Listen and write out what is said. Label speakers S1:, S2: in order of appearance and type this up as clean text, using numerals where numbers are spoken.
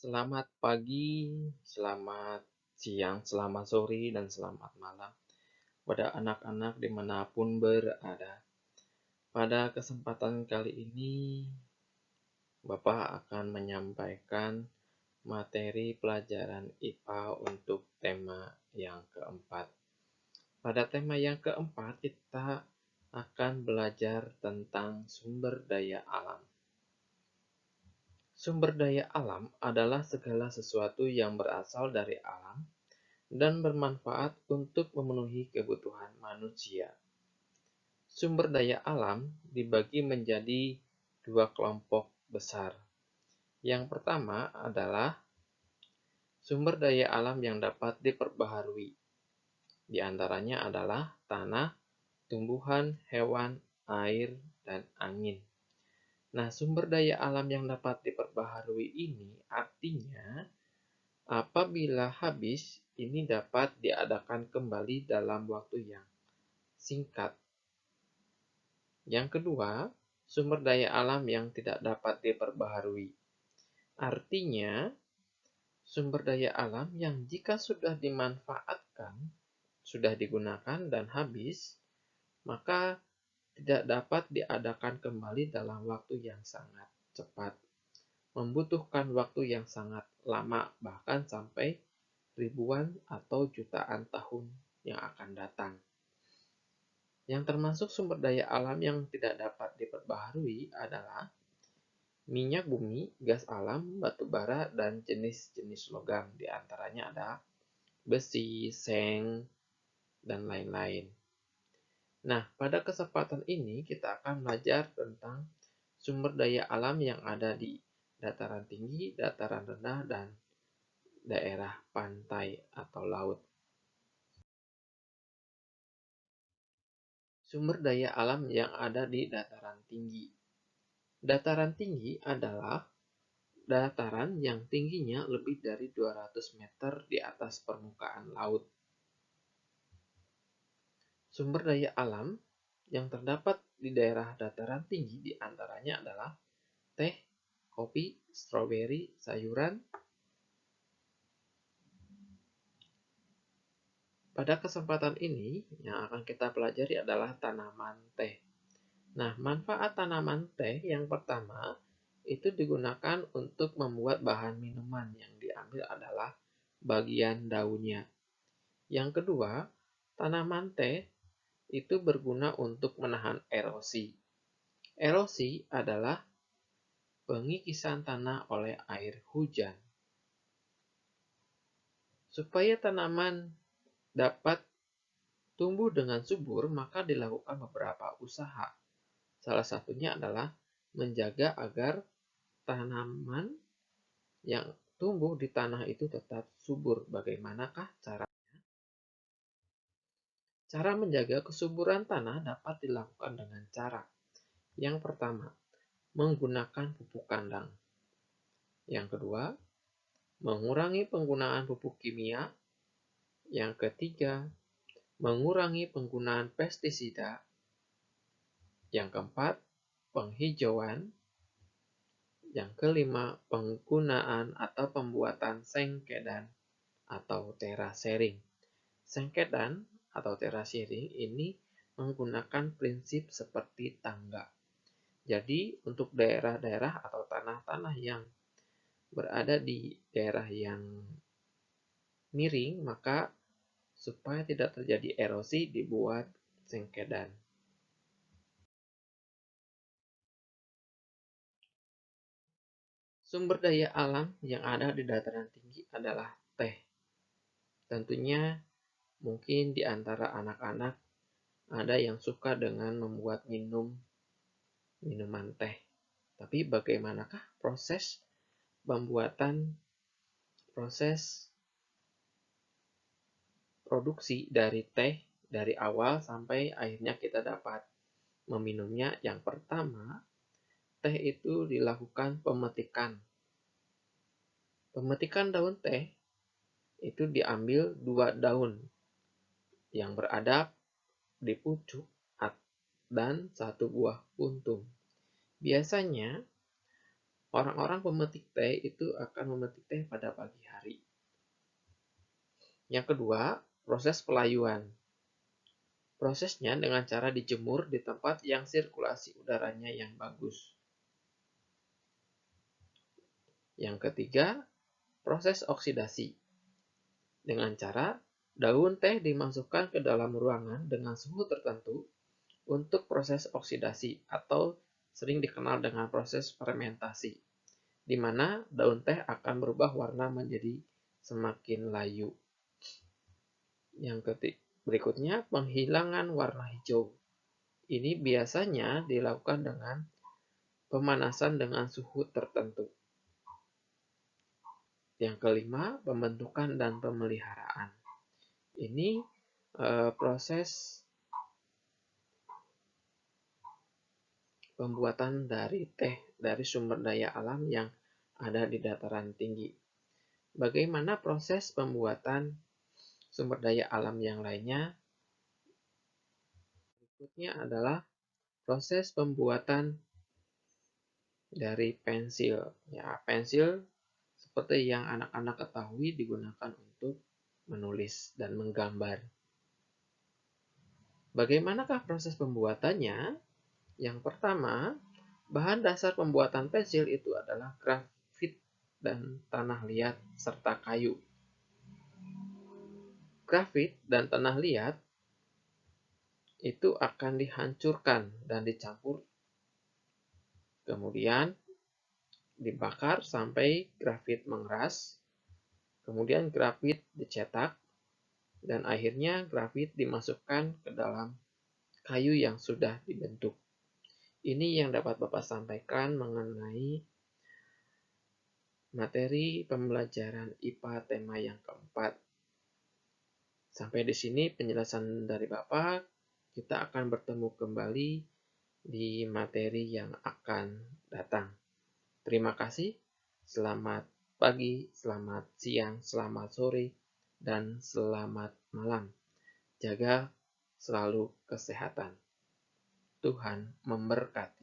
S1: Selamat pagi, selamat siang, selamat sore, dan selamat malam pada anak-anak dimanapun berada. Pada kesempatan kali ini, Bapak akan menyampaikan materi pelajaran IPA untuk tema yang keempat. Pada tema yang keempat, kita akan belajar tentang sumber daya alam. Sumber daya alam adalah segala sesuatu yang berasal dari alam dan bermanfaat untuk memenuhi kebutuhan manusia. Sumber daya alam dibagi menjadi dua kelompok besar. Yang pertama adalah sumber daya alam yang dapat diperbaharui. Di antaranya adalah tanah, tumbuhan, hewan, air, dan angin. Nah, sumber daya alam yang dapat diperbaharui ini artinya apabila habis, ini dapat diadakan kembali dalam waktu yang singkat. Yang kedua, sumber daya alam yang tidak dapat diperbaharui. Artinya, sumber daya alam yang jika sudah dimanfaatkan, sudah digunakan dan habis, maka tidak dapat diadakan kembali dalam waktu yang sangat cepat. Membutuhkan waktu yang sangat lama, bahkan sampai ribuan atau jutaan tahun yang akan datang. Yang termasuk sumber daya alam yang tidak dapat diperbaharui adalah minyak bumi, gas alam, batu bara, dan jenis-jenis logam. Di antaranya ada besi, seng, dan lain-lain. Nah, pada kesempatan ini kita akan belajar tentang sumber daya alam yang ada di dataran tinggi, dataran rendah, dan daerah pantai atau laut. Sumber daya alam yang ada di dataran tinggi. Dataran tinggi adalah dataran yang tingginya lebih dari 200 meter di atas permukaan laut. Sumber daya alam yang terdapat di daerah dataran tinggi di antaranya adalah teh, kopi, stroberi, sayuran. Pada kesempatan ini yang akan kita pelajari adalah tanaman teh. Nah, manfaat tanaman teh yang pertama itu digunakan untuk membuat bahan minuman. Yang diambil adalah bagian daunnya. Yang kedua, tanaman teh itu berguna untuk menahan erosi. Erosi adalah pengikisan tanah oleh air hujan. Supaya tanaman dapat tumbuh dengan subur, maka dilakukan beberapa usaha. Salah satunya adalah menjaga agar tanaman yang tumbuh di tanah itu tetap subur. Bagaimanakah cara? Cara menjaga kesuburan tanah dapat dilakukan dengan cara. Yang pertama, menggunakan pupuk kandang. Yang kedua, mengurangi penggunaan pupuk kimia. Yang ketiga, mengurangi penggunaan pestisida. Yang keempat, penghijauan. Yang kelima, penggunaan atau pembuatan sengkedan atau terasering. Sengkedan atau terasering ini menggunakan prinsip seperti tangga. Jadi, untuk daerah-daerah atau tanah-tanah yang berada di daerah yang miring, maka supaya tidak terjadi erosi dibuat sengkedan. Sumber daya alam yang ada di dataran tinggi adalah teh. Tentunya mungkin di antara anak-anak ada yang suka dengan membuat minuman teh. Tapi bagaimanakah proses pembuatan, proses produksi dari teh dari awal sampai akhirnya kita dapat meminumnya? Yang pertama, teh itu dilakukan pemetikan. Pemetikan daun teh itu diambil 2 daun yang beradab di pucuk dan 1 buah puntung. Biasanya Orang-orang pemetik teh itu akan memetik teh pada pagi hari. Yang kedua, proses pelayuan. Prosesnya dengan cara dijemur di tempat yang sirkulasi udaranya yang bagus. Yang ketiga, proses oksidasi. Dengan cara daun teh dimasukkan ke dalam ruangan dengan suhu tertentu untuk proses oksidasi atau sering dikenal dengan proses fermentasi, di mana daun teh akan berubah warna menjadi semakin layu. Yang berikutnya, penghilangan warna hijau. Ini biasanya dilakukan dengan pemanasan dengan suhu tertentu. Yang kelima, pembentukan dan pemeliharaan. Ini proses pembuatan dari teh dari sumber daya alam yang ada di dataran tinggi. Bagaimana proses pembuatan sumber daya alam yang lainnya? Berikutnya adalah proses pembuatan dari pensil. Ya, pensil seperti yang anak-anak ketahui digunakan untuk menulis dan menggambar. Bagaimanakah proses pembuatannya? Yang pertama, bahan dasar pembuatan pensil itu adalah grafit dan tanah liat serta kayu. Grafit dan tanah liat itu akan dihancurkan dan dicampur, kemudian dibakar sampai grafit mengeras, kemudian grafit dicetak, dan akhirnya grafit dimasukkan ke dalam kayu yang sudah dibentuk. Ini yang dapat Bapak sampaikan mengenai materi pembelajaran IPA tema yang keempat. Sampai di sini penjelasan dari Bapak. Kita akan bertemu kembali di materi yang akan datang. Terima kasih. Selamat pagi, selamat siang, selamat sore, dan selamat malam. Jaga selalu kesehatan. Tuhan memberkati.